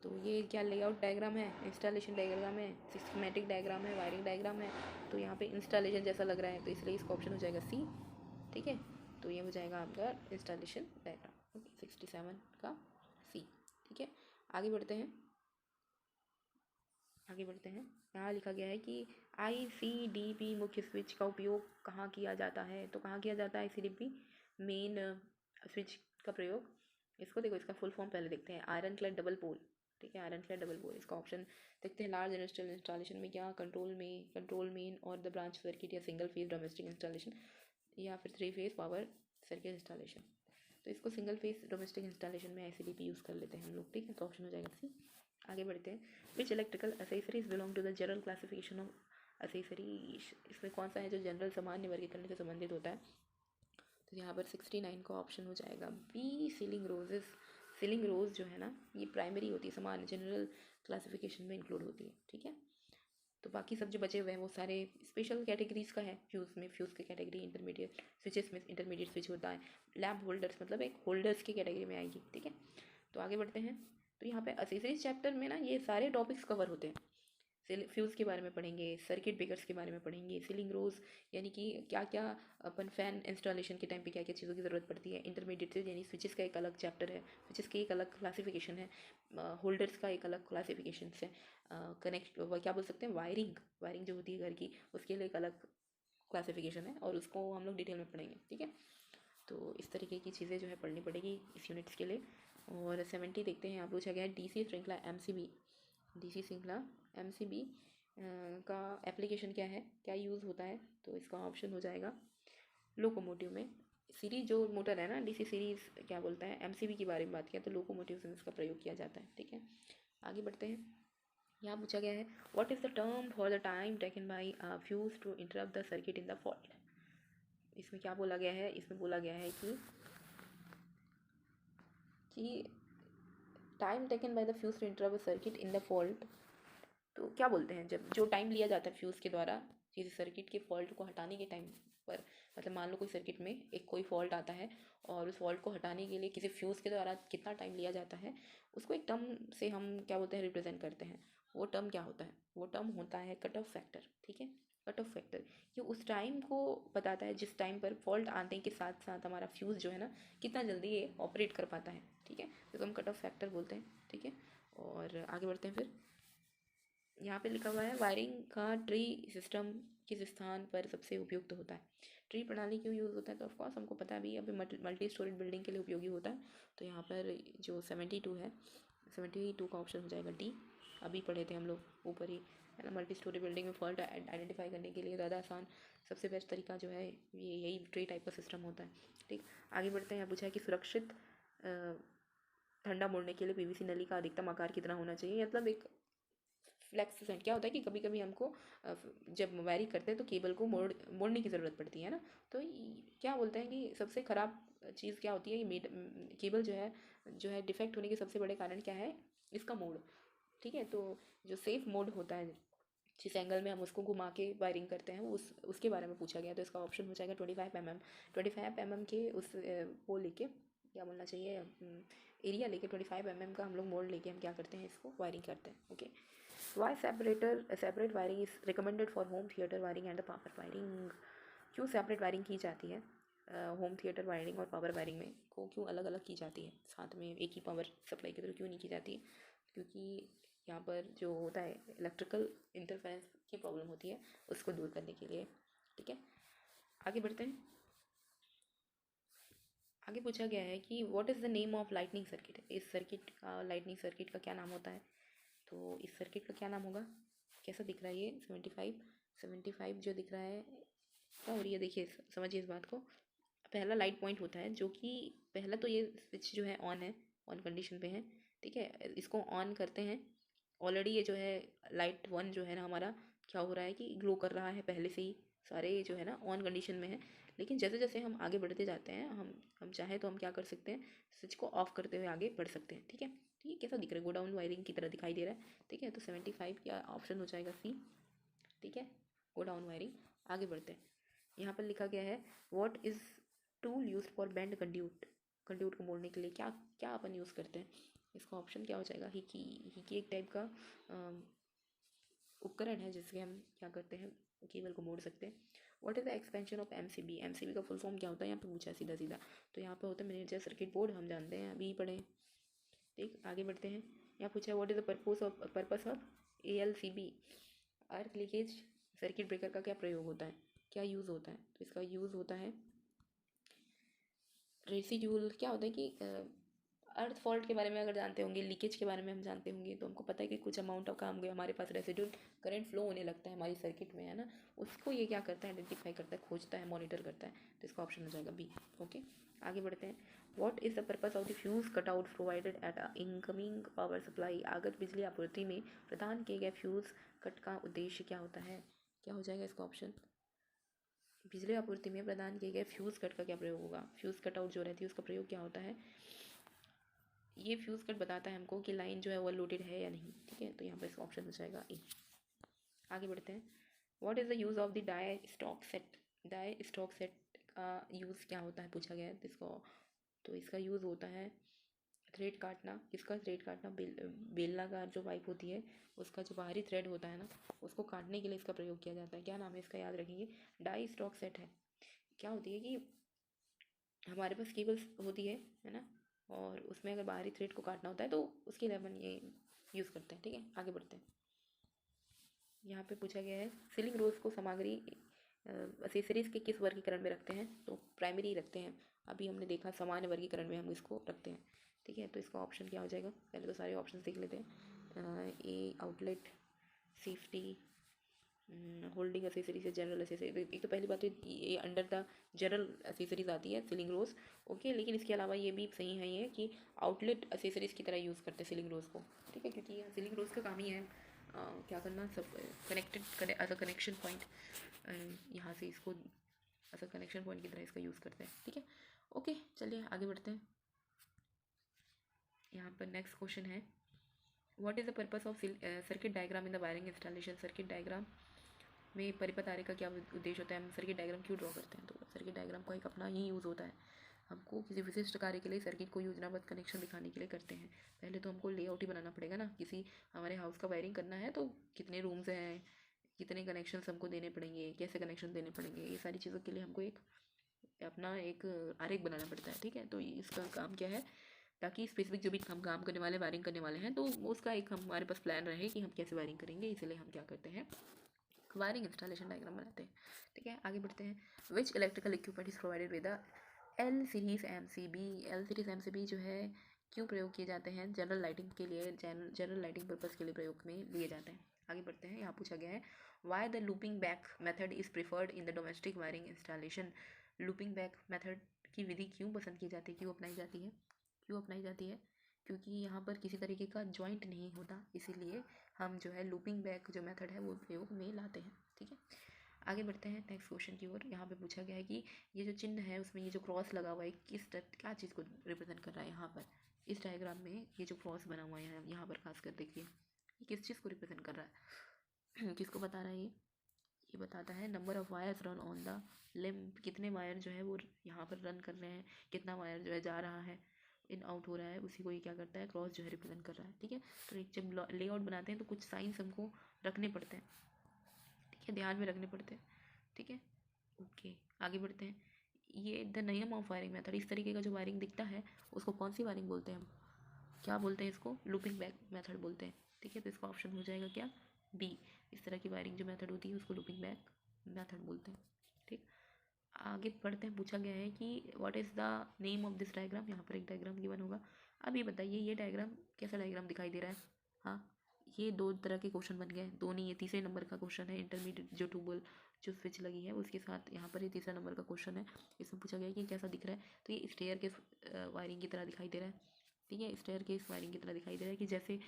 तो ये क्या लेआउट डायग्राम है, इंस्टॉलेशन डायग्राम है, सिस्टमेटिक डायग्राम है, वायरिंग डायग्राम है। तो यहाँ पे इंस्टॉलेशन जैसा लग रहा है, तो इसलिए इसका ऑप्शन हो जाएगा सी। ठीक है, तो ये हो जाएगा आपका इंस्टॉलेशन डायग्राम। ओके, 67 का सी। ठीक है, आगे बढ़ते हैं। यहाँ लिखा गया है कि ICDP मुख्य स्विच का उपयोग कहाँ किया जाता है, तो कहाँ किया जाता है ICDP मेन स्विच का प्रयोग। इसको देखो, इसका फुल फॉर्म पहले देखते हैं, आयरन क्लैड डबल पोल। ठीक है, आयरन क्लैड डबल पोल, इसका ऑप्शन देखते हैं। लार्ज इंडस्ट्रियल इंस्टॉलेशन में क्या, कंट्रोल मेन और द ब्रांच सर्किट, या सिंगल फेज डोमेस्टिक इंस्टॉलेशन, या फिर 3 फेज पावर सर्किट इंस्टॉलेशन। तो इसको सिंगल फेज डोमेस्टिक इंस्टॉलेशन में ICDP यूज़ कर लेते हैं हम लोग। ठीक है, तो ऑप्शन हो जाएगा सी। आगे बढ़ते हैं। Which electrical accessories belong to the general classification of accessories, इसमें कौन सा है जो जनरल सामान्य वर्गीकरण से संबंधित होता है, तो यहाँ पर 69 का ऑप्शन हो जाएगा बी, सीलिंग रोजेस। सीलिंग रोज जो है ना, ये प्राइमरी होती है, सामान्य जनरल क्लासिफिकेशन में इंक्लूड होती है। ठीक है, तो बाकी सब जो बचे हुए हैं वो सारे स्पेशल कैटेगरीज का है। फ्यूज़ में फ्यूज़ की कैटेगरी, इंटरमीडिएट स्विचेस में इंटरमीडिएट स्विच होता है, लैम्प होल्डर्स मतलब एक होल्डर्स की कैटेगरी में आएगी। ठीक है, तो आगे बढ़ते हैं। तो यहाँ पे एसेसरीज चैप्टर में ना ये सारे टॉपिक्स कवर होते हैं। फ्यूज़ के बारे में पढ़ेंगे, सर्किट ब्रेकर्स के बारे में पढ़ेंगे, सीलिंग रोज यानी कि क्या क्या अपन फैन इंस्टॉलेशन के टाइम पे क्या क्या चीज़ों की ज़रूरत पड़ती है, इंटरमीडिएट यानी स्विचेस का एक अलग चैप्टर है, स्विचेस की एक अलग क्लासिफिकेशन है, होल्डर्स का एक अलग क्लासिफिकेशन है, कनेक्ट क्या बोल सकते हैं, वायरिंग जो होती है घर की, उसके लिए एक अलग क्लासिफिकेशन है, और उसको हम लोग डिटेल में पढ़ेंगे। ठीक है, तो इस तरीके की चीज़ें जो है पढ़नी पड़ेगी इस यूनिट्स के लिए। और 70 देखते हैं, यहाँ पूछा गया है डीसी श्रृंखला MCB, डीसी श्रृंखला MCB का एप्लीकेशन क्या है, क्या यूज़ होता है, तो इसका ऑप्शन हो जाएगा लोकोमोटिव में। सीरीज जो मोटर है ना, डीसी सीरीज क्या बोलता है, MCB के बारे में बात किया, तो लोकोमोटिव में इसका प्रयोग किया जाता है। ठीक है, आगे बढ़ते हैं। यहाँ पूछा गया है what is the term for the time taken by fuse to interrupt the circuit in the fault. इसमें क्या बोला गया है, इसमें बोला गया है कि time taken by the fuse to interrupt the circuit in the fault, तो क्या बोलते हैं जब जो टाइम लिया जाता है फ्यूज़ के द्वारा किसी सर्किट के फॉल्ट को हटाने के टाइम पर, मतलब मान लो कोई सर्किट में एक कोई फॉल्ट आता है और उस फॉल्ट को हटाने के लिए किसी फ्यूज़ के द्वारा कितना टाइम लिया जाता है, उसको एक टर्म से हम क्या बोलते हैं, रिप्रेजेंट करते हैं। वो टर्म क्या होता है, वो टर्म होता है कट ऑफ फैक्टर। ठीक है, कट ऑफ फैक्टर ये उस टाइम को बताता है जिस टाइम पर फॉल्ट आने के साथ साथ हमारा फ्यूज़ जो है ना कितना जल्दी ये ऑपरेट कर पाता है। ठीक है, तो हम कट ऑफ फैक्टर बोलते हैं। ठीक है, और आगे बढ़ते हैं। फिर यहाँ पे लिखा हुआ है वायरिंग का ट्री सिस्टम किस स्थान पर सबसे उपयुक्त होता है। ट्री प्रणाली क्यों यूज़ होता है, तो ऑफकोर्स हमको पता भी अभी मल्टी स्टोरेज बिल्डिंग के लिए उपयोगी होता है। तो यहाँ पर जो 72 है, 72 का ऑप्शन हो जाएगा डी। अभी पढ़े थे हम लोग ऊपर ही, है ना, मल्टी स्टोरी बिल्डिंग में फॉल्ट आइडेंटिफाई करने के लिए ज़्यादा आसान सबसे बेस्ट तरीका जो है ये यही ट्री टाइप का सिस्टम होता है। ठीक, आगे बढ़ते हैं। यहाँ पूछा है कि सुरक्षित ठंडा मोड़ने के लिए PVC नली का अधिकतम आकार कितना होना चाहिए, मतलब एक फ्लैक्स सेट क्या होता है कि कभी कभी हमको जब वायरिंग करते हैं तो केबल को मोड़ने की ज़रूरत पड़ती है ना, तो क्या बोलते हैं कि सबसे ख़राब चीज़ क्या होती है, ये केबल जो है डिफेक्ट होने के सबसे बड़े कारण क्या है, इसका मोड। ठीक है, तो जो सेफ मोड होता है जिस एंगल में हम उसको घुमा के वायरिंग करते हैं उसके बारे में पूछा गया, तो इसका ऑप्शन हो जाएगा 25 mm। 25 mm के उस वो लेके क्या बोलना चाहिए, एरिया लेके 25 mm का हम लोग मोड लेके हम क्या करते हैं, इसको वायरिंग करते हैं। Okay, why separate wiring is recommended for home theatre wiring and the power wiring. क्यों सेपरेट वायरिंग की जाती है होम थिएटर वायरिंग और पावर वायरिंग में को क्यों अलग अलग की जाती है, साथ में एक ही पावर सप्लाई की तरह क्यों नहीं की जाती है, क्योंकि यहाँ पर जो होता है इलेक्ट्रिकल इंटरफेरेंस की प्रॉब्लम होती है उसको दूर करने के लिए। ठीक है, आगे बढ़ते हैं। आगे पूछा गया है कि what is the name of lightning circuit. इस सर्किट का, लाइटनिंग सर्किट का क्या नाम होता है, तो इस सर्किट का क्या नाम होगा, कैसा दिख रहा है ये 75 जो दिख रहा है क्या हो रही है, देखिए समझिए इस बात को। पहला लाइट पॉइंट होता है जो कि पहला तो ये स्विच जो है ऑन है, ऑन कंडीशन पे है, ठीक है। इसको ऑन करते हैं, ऑलरेडी ये जो है लाइट 1 जो है ना हमारा क्या हो रहा है कि ग्लो कर रहा है पहले से ही, सारे जो है ना ऑन कंडीशन में है। लेकिन जैसे जैसे हम आगे बढ़ते जाते हैं, हम चाहें तो हम क्या कर सकते हैं, स्विच को ऑफ करते हुए आगे बढ़ सकते हैं, ठीक है। ठीक है, कैसा दिख रहा है, गो डाउन वायरिंग की तरह दिखाई दे रहा है, ठीक है। तो 75 का ऑप्शन हो जाएगा सी, ठीक है, गो डाउन वायरिंग। आगे बढ़ते हैं, यहाँ पर लिखा गया है what is tool use for bend conduit, conduit को मोड़ने के लिए क्या क्या अपन यूज़ करते हैं। इसका ऑप्शन क्या हो जाएगा, हिकी एक टाइप का उपकरण है जिससे हम क्या करते हैं, केबल को मोड़ सकते हैं। What is the expansion of MCB, MCB का फुल फॉर्म क्या होता है, यहाँ पे पूछा है सीधा सीधा। तो यहाँ पे होता है मिनिएचर सर्किट बोर्ड, हम जानते हैं, अभी पढ़े। ठीक, आगे बढ़ते हैं। यहाँ पूछा है what is the purpose of ALCB, earth leakage circuit breaker का क्या प्रयोग होता है, क्या यूज़ होता है। तो इसका यूज़ होता है रेसिड्यूल, क्या होता है कि अर्थ फॉल्ट के बारे में अगर जानते होंगे, लीकेज के बारे में हम जानते होंगे, तो हमको पता है कि कुछ अमाउंट ऑफ काम गया हमारे पास, रेसिड्यूल करंट फ्लो होने लगता है हमारी सर्किट में, है ना। उसको ये क्या करता है, आइडेंटिफाई करता है, खोजता है, मॉनिटर करता है। तो इसका ऑप्शन हो जाएगा बी, ओके। आगे बढ़ते हैं। What is the purpose of the fuse cutout provided at a incoming power supply, आगत बिजली आपूर्ति में प्रदान किए गए फ्यूज कट का उद्देश्य क्या होता है, क्या हो जाएगा इसका ऑप्शन। बिजली आपूर्ति में प्रदान किए गए फ्यूज़ कट का क्या प्रयोग होगा, फ्यूज़ कट आउट जो रहती है उसका प्रयोग क्या होता है। ये फ्यूज़ कट बताता है हमको कि लाइन जो है ओवरलोडेड है या नहीं, ठीक है। तो यहाँ पर इसका ऑप्शन हो जाएगा ए। आगे बढ़ते हैं। What is the use of the die stock set, die stock set का यूज़ क्या होता है पूछा गया है इसको। तो इसका यूज़ होता है थ्रेड काटना, किसका थ्रेड काटना, बेलनाकार जो पाइप होती है उसका जो बाहरी थ्रेड होता है ना, उसको काटने के लिए इसका प्रयोग किया जाता है। क्या नाम है इसका, याद रखेंगे, डाई स्टॉक सेट है। क्या होती है कि हमारे पास केबल्स होती है ना, और उसमें अगर बाहरी थ्रेड को काटना होता है तो उसके लिए अपन ये यूज़ करते हैं, ठीक है। आगे बढ़ते हैं। यहाँ पे पूछा गया है सीलिंग रोज को सामग्री एसेसरीज के किस वर्गीकरण में रखते हैं। तो प्राइमरी रखते हैं, अभी हमने देखा सामान्य वर्गीकरण में हम इसको रखते हैं, ठीक है। तो इसका ऑप्शन क्या हो जाएगा, पहले तो सारे ऑप्शन देख लेते हैं। A outlet, safety, holding accessories, general accessories. एक तो पहली बात तो ये अंडर द जनरल एसेसरीज आती है सीलिंग रोज, ओके। लेकिन इसके अलावा ये भी सही है ये कि आउटलेट एसेसरीज की तरह यूज़ करते हैं सीलिंग रोज को, ठीक है। क्योंकि सीलिंग रोज का काम ही है क्या करना, सब कनेक्टेड करे एज अ कनेक्शन पॉइंट, यहाँ से इसको एज अ कनेक्शन पॉइंट की तरह इसका यूज़ करते हैं, ठीक है। ओके, चलिए आगे बढ़ते हैं। यहाँ पर नेक्स्ट क्वेश्चन है what is the purpose of circuit diagram in the wiring installation, circuit diagram में परिपथ आरेख का क्या उद्देश्य होता है, हम सर्किट डायग्राम क्यों ड्रॉ करते हैं। तो सर्किट डायग्राम का एक अपना ही यूज़ होता है, हमको किसी विशिष्ट कार्य के लिए सर्किट को योजनाबद्ध कनेक्शन दिखाने के लिए करते हैं। पहले तो हमको लेआउट ही बनाना पड़ेगा ना, किसी हमारे हाउस का वायरिंग करना है तो कितने रूम्स हैं, कितने कनेक्शन हमको देने पड़ेंगे, कैसे कनेक्शन देने पड़ेंगे, ये सारी चीज़ों के लिए हमको एक अपना एक आरेख बनाना पड़ता है, ठीक है। तो इसका काम क्या है, ताकि स्पेसिफिक जो भी हम काम करने वाले वायरिंग करने वाले हैं तो उसका एक हमारे पास प्लान रहे कि हम कैसे वायरिंग करेंगे, इसलिए हम क्या करते हैं, वायरिंग इंस्टॉलेशन डायग्राम बनाते हैं, ठीक है। आगे बढ़ते हैं। Which electrical equipment is provided with the L series MCB, L series MCB जो है क्यों प्रयोग किए जाते हैं, जनरल लाइटिंग के लिए, जनरल लाइटिंग पर्पज़ के लिए प्रयोग में लिए जाते हैं। आगे बढ़ते हैं। यहाँ पूछा गया है why the looping back method is preferred in the domestic wiring installation, looping back method की विधि क्यों पसंद की जाती है, क्यों अपनाई जाती है, क्यों अपनाई जाती है, क्योंकि यहाँ पर किसी तरीके का जॉइंट नहीं होता, इसीलिए हम जो है लूपिंग बैक जो मेथड है वो प्रयोग में लाते हैं, ठीक है। आगे बढ़ते हैं नेक्स्ट क्वेश्चन की ओर। यहाँ पे पूछा गया है कि ये जो चिन्ह है उसमें ये जो क्रॉस लगा हुआ है किस क्या चीज़ को रिप्रेजेंट कर रहा है। यहाँ पर इस डायग्राम में ये जो क्रॉस बना हुआ है यहाँ पर खासकर देखिए, ये किस चीज़ को रिप्रेजेंट कर रहा है किसको बता रहा है ये बताता है number of wires run on the limb, कितने वायर जो है वो यहाँ पर रन कर रहे हैं, कितना वायर जो है जा रहा है, इन आउट हो रहा है, उसी को ये क्या करता है, क्रॉस जो है रिप्रेजेंट कर रहा है, ठीक है। तो एक जब लेआउट बनाते हैं तो कुछ साइंस हमको रखने पड़ते हैं, ठीक है, ध्यान में रखने पड़ते हैं, ठीक है। ओके, आगे बढ़ते हैं। ये द नियम ऑफ वायरिंग मेथड, इस तरीके का जो वायरिंग दिखता है उसको कौन सी वायरिंग बोलते हैं, हम क्या बोलते हैं, इसको लूपिंग बैक मेथड बोलते हैं, ठीक है। तो इसका ऑप्शन हो जाएगा क्या, बी। इस तरह की वायरिंग जो मेथड होती है उसको लूपिंग बैक मेथड बोलते हैं, ठीक। आगे बढ़ते हैं। पूछा गया है कि what is the name of this diagram, यहाँ पर एक डायग्राम गिवन होगा। अब ये बताइए ये डायग्राम कैसा डायग्राम दिखाई दे रहा है, हाँ ये 2 तरह के क्वेश्चन बन गए, 2 नहीं, ये तीसरे नंबर का क्वेश्चन है। इंटरमीडिएट जो ट्यूबवेल जो स्विच लगी है उसके साथ यहाँ पर ये तीसरा नंबर का क्वेश्चन है। इसमें पूछा गया है कि कैसा दिख रहा है, तो ये स्टेयर केस वायरिंग की तरह दिखाई दे रहा है। ठीक है, स्टेयर केस वायरिंग की तरह दिखाई दे रहा है कि जैसे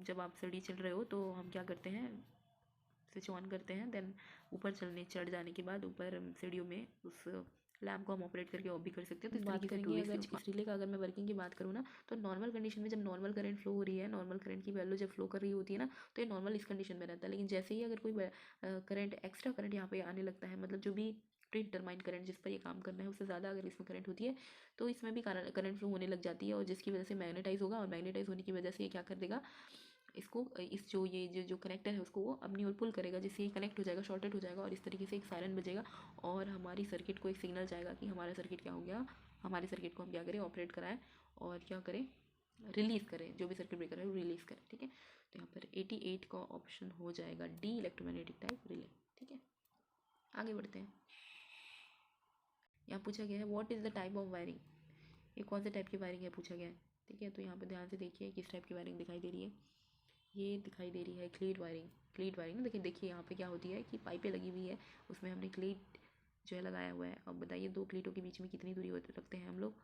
जब आप सीढ़ी चढ़ रहे हो तो हम क्या करते हैं, स्विच ऑन करते हैं, देन ऊपर चढ़ जाने के बाद ऊपर सीढ़ियों में उस लैम्प को हम ऑपरेट करके ऑफ भी कर सकते हैं। तो इस बात करेंगे अगर इस रिले का, अगर मैं वर्किंग की बात करूँ ना, तो नॉर्मल कंडीशन में जब नॉर्मल करंट फ्लो हो रही है, नॉर्मल करंट की वैल्यू जब फ्लो कर रही होती है ना, तो ये नॉर्मल इस कंडीशन में रहता है। लेकिन जैसे ही अगर कोई करंट, एक्स्ट्रा करंट यहाँ पे आने लगता है, मतलब जो भी प्री डिटरमाइंड करंट जिस पर ये काम करना है उससे ज़्यादा अगर इसमें करंट होती है तो इसमें भी करंट फ्लो होने लग जाती है, और जिसकी वजह से मैग्नेटाइज होगा, और मैग्नेटाइज होने की वजह से ये क्या कर देगा, इसको इस जो कनेक्टर है उसको वो अपनी ओर पुल करेगा, जिससे ये कनेक्ट हो जाएगा, शॉर्टेड हो जाएगा, और इस तरीके से एक सायरन बजेगा और हमारी सर्किट को एक सिग्नल जाएगा कि हमारा सर्किट क्या हो गया, हमारे सर्किट को हम क्या करें, ऑपरेट कराएं और क्या करें, रिलीज़ करें, जो भी सर्किट ब्रेकर है वो रिलीज़ करें। ठीक है, तो यहाँ पर 88 का ऑप्शन हो जाएगा डी, इलेक्ट्रोमैग्नेटिक टाइप रिले। ठीक है, आगे बढ़ते हैं। यहाँ पूछा गया है what is the type of wiring, ये कौन से टाइप की वायरिंग है पूछा गया है। ठीक है, तो यहाँ पर ध्यान से देखिए किस टाइप की वायरिंग दिखाई दे रही है। ये दिखाई दे रही है क्लीट वायरिंग। क्लीट वायरिंग ना, देखिए यहाँ पे क्या होती है कि पाइपें लगी हुई है, उसमें हमने क्लीट जो है लगाया हुआ है। अब बताइए 2 क्लीटों के बीच में कितनी दूरी रखते हैं हम लोग,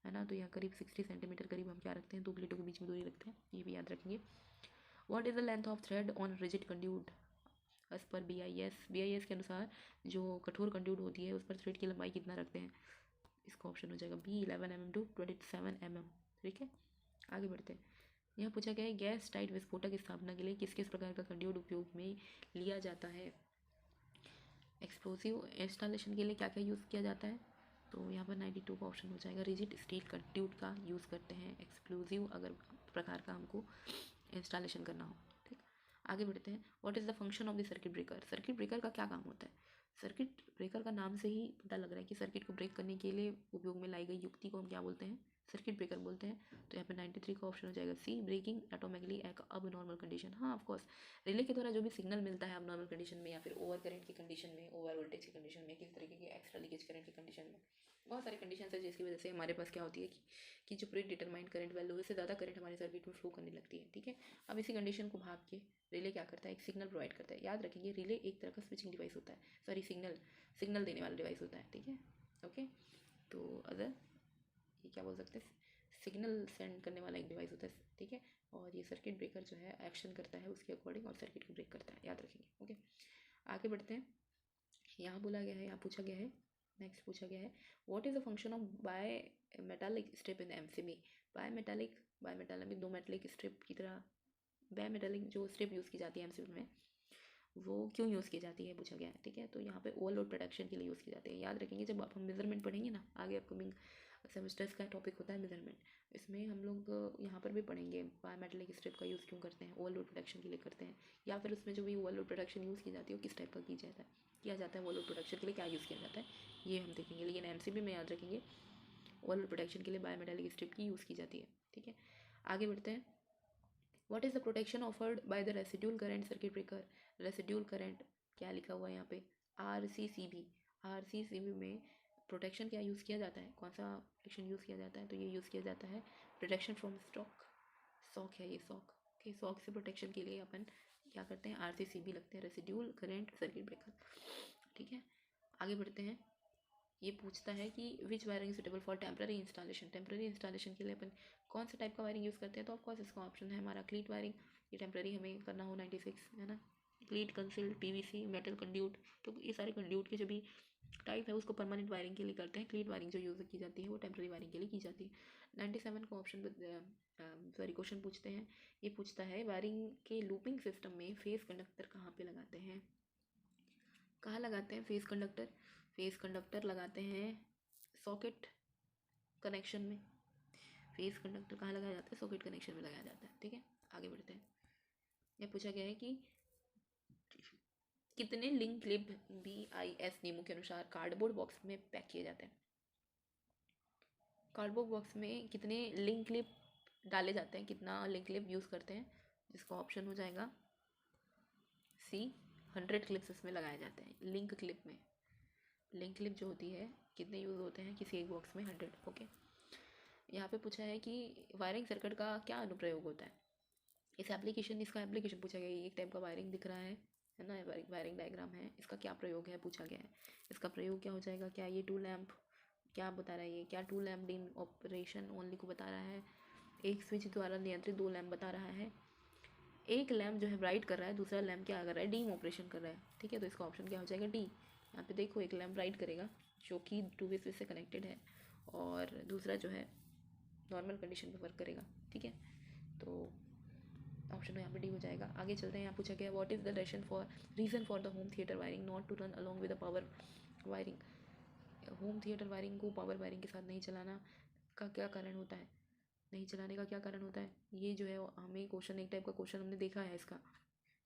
है ना, तो यहाँ करीब 60 सेंटीमीटर करीब हम क्या रखते हैं, 2 क्लीटों के बीच में दूरी रखते हैं, ये भी याद रखेंगे। What is the length of thread on rigid conduit as per BIS के अनुसार जो कठोर कंड्यूट होती है उस पर थ्रेड की लंबाई कितना रखते हैं, इसका ऑप्शन हो जाएगा बी 11 mm टू 27 mm। ठीक है, आगे बढ़ते हैं। यह पूछा गया है गैस टाइट विस्फोटक की स्थापना के लिए किस किस प्रकार का कंड्यूट उपयोग में लिया जाता है। एक्सप्लोसिव इंस्टॉलेशन के लिए क्या क्या यूज़ किया जाता है, तो यहाँ पर 92 का ऑप्शन हो जाएगा, रिजिड स्टील कंड्यूट का यूज़ करते हैं एक्सप्लोसिव अगर प्रकार का हमको इंस्टॉलेशन करना हो। ठीक, आगे बढ़ते हैं। What is the function of the circuit breaker, circuit breaker का क्या काम होता है। सर्किट ब्रेकर का नाम से ही पता लग रहा है कि सर्किट को ब्रेक करने के लिए उपयोग में लाई गई युक्ति को हम क्या बोलते हैं, सर्किट ब्रेकर बोलते हैं। तो यहाँ पे 93 का ऑप्शन हो जाएगा सी, ब्रेकिंग ऑटोमेटिकली एक अब नॉर्मल कंडीशन। हाँ ऑफ कोर्स, रिले के द्वारा जो भी सिग्नल मिलता है अब नॉर्मल कंडीशन में या फिर ओवर करंट की कंडीशन में, ओवर वोल्टेज की कंडीशन में, किस तरीके की एक्स्ट्रा लीकेज करंट की कंडीशन में, बहुत सारी कंडीशन है जिसकी वजह से हमारे पास क्या होती है कि जो प्री डिटरमाइंड करंट वैल्यू से ज़्यादा करंट हमारे सर्किट में फ्लो करने लगती है। ठीक है, अब इसी कंडीशन को भाग के रिले क्या करता है, एक सिग्नल प्रोवाइड करता है। याद रखेंगे रिले एक तरह का स्विचिंग डिवाइस होता है, सॉरी सिग्नल देने वाला डिवाइस होता है। ठीक है, ओके, तो अदर ये क्या बोल सकते हैं, सिग्नल सेंड करने वाला एक डिवाइस होता है। ठीक है, और ये सर्किट ब्रेकर जो है एक्शन करता है उसके अकॉर्डिंग और सर्किट को ब्रेक करता है, याद रखेंगे। ओके, आगे बढ़ते हैं। यहाँ बोला गया है, यहाँ पूछा गया है, नेक्स्ट पूछा गया है what is the function of bimetallic strip in MCB। Bimetallic 2 metallic strip की तरह बाय मेटालिक जो स्ट्रिप यूज़ की जाती है MCB में वो क्यों यूज़ की जाती है पूछा गया है। ठीक है, तो यहाँ पे ओवरलोड प्रोटेक्शन के लिए यूज़ की जाती है। याद रखेंगे जब आप हम मेजरमेंट पढ़ेंगे ना, आगे अपकमिंग सेमेस्टर्स का टॉपिक होता है मेजरमेंट, इसमें हम लोग यहाँ पर भी पढ़ेंगे बायोमेटेलिक स्ट्रिप का यूज़ क्यों करते हैं, ओवरलोड प्रोटेक्शन के लिए करते हैं, या फिर उसमें जो भी ओवरलोड प्रोटेक्शन यूज़ की जाती है वो किस टाइप का किया जाता है ओवरलोड प्रोटेक्शन के लिए क्या यूज़ किया जाता है, ये हम देखेंगे। लेकिन MCB में याद रखेंगे ओवरलोड प्रोटेक्शन के लिए बायोमेटेलिक स्ट्रिप की यूज़ की जाती है। ठीक है, आगे बढ़ते हैं। What is the protection offered by the residual current circuit breaker. Residual current क्या लिखा हुआ है यहाँ पे, RCCB में प्रोटेक्शन क्या यूज़ किया जाता है, कौन सा प्रोटेक्शन यूज़ किया जाता है, तो ये यूज़ किया जाता है प्रोटेक्शन फ्रॉम शॉक है ये शॉक। ओके, शॉक से प्रोटेक्शन के लिए अपन क्या करते हैं, RCCB लगते हैं, रेसिड्यूल करंट सर्किट ब्रेकर। ठीक है, आगे बढ़ते हैं। ये पूछता है कि which wiring suitable for temporary installation. Temporary installation के लिए अपन कौन सा टाइप का वायरिंग यूज़ करते हैं, तो ऑफकोर्स इसका ऑप्शन है हमारा क्लीट वायरिंग। ये टेम्प्रेरी हमें करना हो 96, है ना, क्लीट, कंसील्ड, PVC, मेटल कंड्यूट, तो ये सारे कंड्यूट के जो भी टाइप है उसको परमानेंट वायरिंग के लिए करते हैं। क्लीट वायरिंग जो यूज़ की जाती है वो टेम्प्रेरी वायरिंग के लिए की जाती है। 97 का ऑप्शन सॉरी क्वेश्चन पूछते हैं, ये पूछता है वायरिंग के लूपिंग सिस्टम में फेस कंडक्टर कहाँ पे लगाते हैं, कहाँ लगाते हैं फेस कंडक्टर लगाते हैं सॉकेट कनेक्शन में। फेस कंडक्टर कहाँ लगाया जाता है, सॉकेट कनेक्शन में लगाया जाता है। ठीक है, आगे बढ़ते हैं। यह पूछा गया है कि कितने लिंक क्लिप BIS नियमों के अनुसार कार्डबोर्ड बॉक्स में पैक किए जाते हैं। कार्डबोर्ड बॉक्स में कितने लिंक क्लिप डाले जाते हैं, कितना लिंक क्लिप यूज़ करते हैं, जिसका ऑप्शन हो जाएगा सी, 100 क्लिप्स इसमें लगाए जाते हैं। लिंक क्लिप में लिंक क्लिप जो होती है कितने यूज़ होते हैं किसी एक बॉक्स में, 100। ओके, यहाँ पे पूछा है कि वायरिंग सर्किट का क्या अनुप्रयोग होता है। इसका एप्लीकेशन पूछा गया है। एक टाइप का वायरिंग दिख रहा है ना, वायरिंग डायग्राम है, इसका क्या प्रयोग है पूछा गया है। इसका प्रयोग क्या हो जाएगा, क्या ये टू लैम्प क्या बता रहा है, ये क्या two lamp dim operation only को बता रहा है, एक स्विच द्वारा नियंत्रित 2 लैम्प बता रहा है, एक लैम्प जो है ब्राइट कर रहा है, दूसरा लैम्प क्या कर रहा है, डीम ऑपरेशन कर रहा है। ठीक है, तो इसका ऑप्शन क्या हो जाएगा, डी। यहाँ पे देखो एक लैम्प ब्राइट करेगा जो कि 2 वे स्विच से कनेक्टेड है, और दूसरा जो है नॉर्मल कंडीशन पे वर्क करेगा। ठीक है, तो ऑप्शन यहाँ पे डी हो जाएगा। आगे चलते हैं, यहाँ पूछा गया what is the reason for the home theatre wiring not to run along with the power wiring. Home theatre wiring को पावर वायरिंग के साथ नहीं चलाना का क्या कारण होता है, नहीं चलाने का क्या कारण होता है। ये जो है हमें क्वेश्चन, एक टाइप का क्वेश्चन हमने देखा है इसका,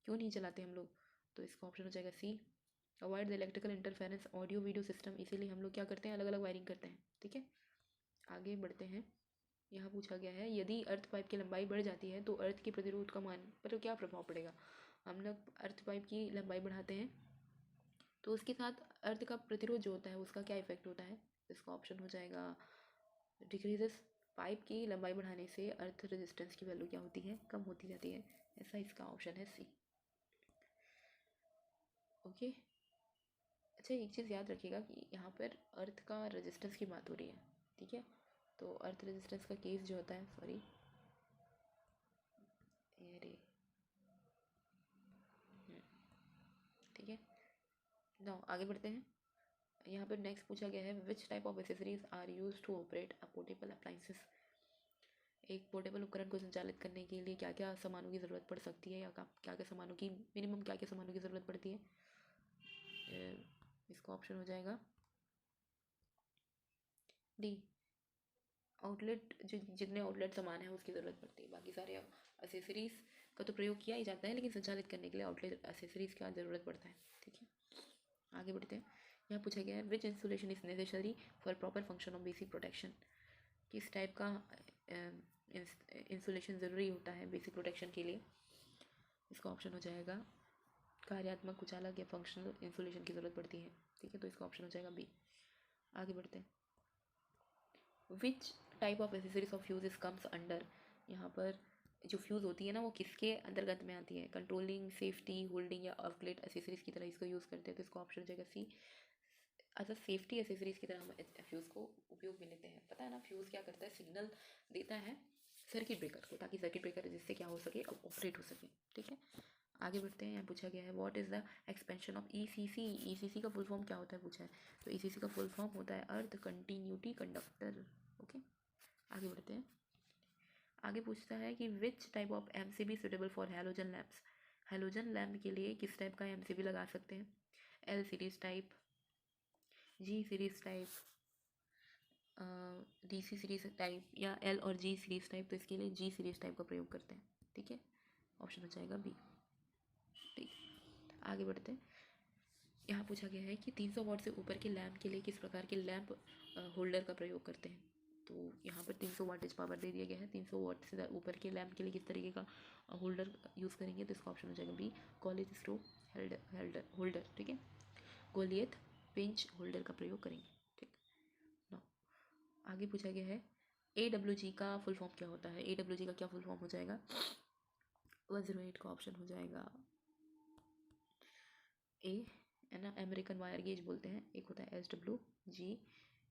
क्यों नहीं चलाते हम लोग, तो इसका ऑप्शन हो जाएगा C. Avoid the electrical interference audio video system, इसीलिए हम लोग क्या करते हैं, अलग अलग वायरिंग करते हैं। ठीक है, आगे बढ़ते हैं। यहाँ पूछा गया है यदि अर्थ पाइप की लंबाई बढ़ जाती है तो अर्थ के प्रतिरोध का मान पर क्या प्रभाव पड़ेगा। हम लोग अर्थ पाइप की लंबाई बढ़ाते हैं तो उसके साथ अर्थ का प्रतिरोध जो होता है उसका क्या इफेक्ट होता है। इसका ऑप्शन हो जाएगा डिक्रीजेस। पाइप की लंबाई बढ़ाने से अर्थ रेजिस्टेंस की वैल्यू क्या होती है, कम होती जाती है। ऐसा इसका ऑप्शन है सी। ओके, अच्छा एक चीज़ याद रखिएगा कि यहाँ पर अर्थ का रेजिस्टेंस की बात हो रही है। ठीक है, तो अर्थ रेजिस्टेंस का केस जो होता है, सॉरी अरे, ठीक है ना, आगे बढ़ते हैं। यहाँ पर नेक्स्ट पूछा गया है which type of accessories are use to operate a portable appliances. एक पोर्टेबल उपकरण को संचालित करने के लिए क्या क्या सामानों की ज़रूरत पड़ सकती है, या क्या क्या सामानों की मिनिमम क्या क्या सामानों की ज़रूरत पड़ती है। इसका ऑप्शन हो जाएगा डी। आउटलेट, जो जितने आउटलेट सामान है उसकी ज़रूरत पड़ती है, बाकी सारे एसेसरीज़ का तो प्रयोग किया ही जाता है, लेकिन संचालित करने के लिए आउटलेट एसेसरीज़ की ज़रूरत पड़ता है। ठीक है, आगे बढ़ते हैं। यहाँ पूछा गया है which insulation is necessary for proper function of basic protection. किस टाइप का इंसुलेशन ज़रूरी होता है बेसिक प्रोटेक्शन के लिए। इसका ऑप्शन हो जाएगा कार्यात्मक कुचालक या फंक्शनल इंसुलेशन की ज़रूरत पड़ती है। ठीक है, तो इसका ऑप्शन हो जाएगा बी। आगे बढ़ते हैं। विच type of accessories of fuse is comes under. यहाँ पर जो फ्यूज़ होती है ना वो किसके अंतर्गत में आती है, कंट्रोलिंग, सेफ्टी, होल्डिंग या आउटलेट एसेसरीज की तरह इसको यूज़ करते हैं। तो इसका ऑप्शन हो जाएगा सी। अच्छा, सेफ्टी एसेसरीज की तरह हम फ्यूज़ को उपयोग में लेते हैं। पता है ना, फ्यूज़ क्या करता है, सिग्नल देता है सर्किट ब्रेकर को, ताकि सर्किट ब्रेकर जिससे क्या हो सके, ऑपरेट हो सके। ठीक है, आगे बढ़ते हैं। यहाँ पूछा गया है what is the expansion of ECC. ECC का फुल फॉर्म क्या होता है पूछा है, तो ईसीसी का फुल फॉर्म होता है अर्थ कंटिन्यूटी कंडक्टर। ओके, आगे बढ़ते हैं। आगे पूछता है कि which type of MCB suitable for halogen lamps. Halogen lamp के लिए किस टाइप का एमसीबी लगा सकते हैं, L series type, G series type, DC series type, या एल और जी सीरीज टाइप। तो इसके लिए जी सीरीज टाइप का प्रयोग करते हैं। ठीक है, ऑप्शन हो जाएगा बी। ठीक, आगे बढ़ते हैं। यहाँ पूछा गया है कि 300 वाट से ऊपर के लैम्प के लिए किस प्रकार के लैम्प होल्डर का प्रयोग करते हैं। तो यहाँ पर 300 वाटेज पावर दे दिया गया है, 300 वाट से ऊपर के लैम्प के लिए किस तरीके का होल्डर यूज़ करेंगे। तो इसका ऑप्शन हो जाएगा बी, कॉलेज स्टोव होल्डर। ठीक है, गोलियत पिंच होल्डर का प्रयोग करेंगे। ठीक ना, आगे पूछा गया है AWG का फुल फॉर्म क्या होता है। AWG का क्या फुल फॉर्म हो जाएगा, 108 का ऑप्शन हो जाएगा ए, है ना, अमेरिकन वायर गेज बोलते हैं। एक होता है SWG,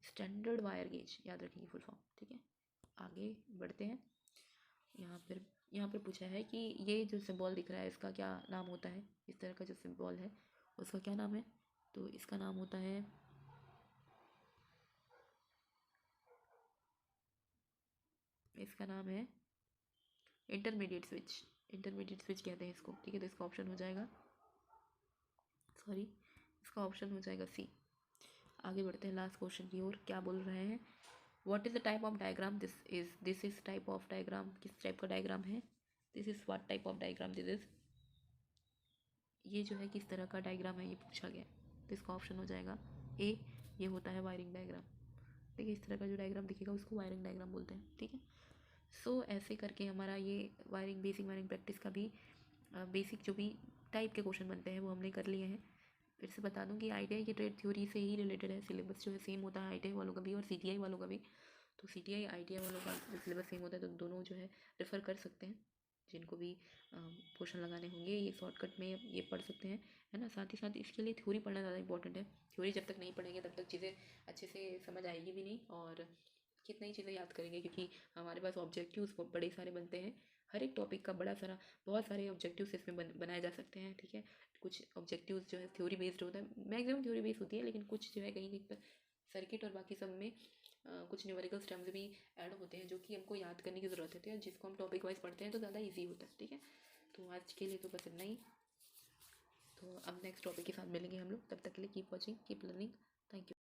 स्टैंडर्ड वायर गेज, याद रखेंगे फुल फॉर्म। ठीक है, आगे बढ़ते हैं। यहाँ पर पूछा है कि ये जो सिंबल दिख रहा है इसका क्या नाम होता है, इस तरह का जो सिंबल है उसका क्या नाम है। तो इसका नाम होता है, इसका नाम है इंटरमीडिएट स्विच। इंटरमीडिएट स्विच कहते हैं इसको। ठीक है, तो इसका ऑप्शन हो जाएगा, सॉरी, इसका ऑप्शन हो जाएगा सी। आगे बढ़ते हैं लास्ट क्वेश्चन की ओर। क्या बोल रहे हैं, what is the type of diagram this is type of diagram, किस टाइप का डायग्राम है। This is what type of diagram this is, ये जो है किस तरह का डायग्राम है ये पूछा गया। तो इसका ऑप्शन हो जाएगा ए, ये होता है वायरिंग डायग्राम। ठीक है, इस तरह का जो डायग्राम दिखेगा उसको वायरिंग डायग्राम बोलते हैं। ठीक है, सो ऐसे करके हमारा ये वायरिंग, बेसिक वायरिंग प्रैक्टिस का भी बेसिक जो भी टाइप के क्वेश्चन बनते हैं वो हमने कर लिए हैं। फिर से बता दूं कि ITI की ट्रेड थ्योरी से ही रिलेटेड है, सिलेबस जो है सेम होता है ITI वालों का भी और CTI वालों का भी। तो CTI ITI वालों का सिलेबस सेम होता है, तो दोनों जो है रेफ़र कर सकते हैं। जिनको भी क्वेश्चन लगाने होंगे ये शॉर्टकट में ये पढ़ सकते हैं, है ना। साथ ही साथ इसके लिए थ्योरी पढ़ना ज़्यादा इंपॉर्टेंट है। थ्योरी जब तक नहीं पढ़ेंगे तब तक चीज़ें अच्छे से समझ आएगी भी नहीं, और कितना ही चीज़ें याद करेंगे, क्योंकि हमारे पास ऑब्जेक्टिव्स बड़े सारे बनते हैं। हर एक टॉपिक का बड़ा सारा बहुत सारे ऑब्जेक्टिव्स इसमें बनाए जा सकते हैं, ठीक है। कुछ ऑब्जेक्टिव्स जो है थ्योरी बेस्ड होता है, मैक्सिमम थ्योरी बेस्ड होती है, लेकिन कुछ जो है कहीं कहीं पर सर्किट और बाकी सब में कुछ न्यूमेरिकल टर्म्स भी ऐड होते हैं जो कि हमको याद करने की ज़रूरत होती है, जिसको हम टॉपिक वाइज पढ़ते हैं तो ज़्यादा इजी होता है, ठीक है। तो आज के लिए तो बस इतना ही। तो अब नेक्स्ट टॉपिक के साथ मिलेंगे हम लोग, तब तक के लिए keep watching, keep learning. Thank you.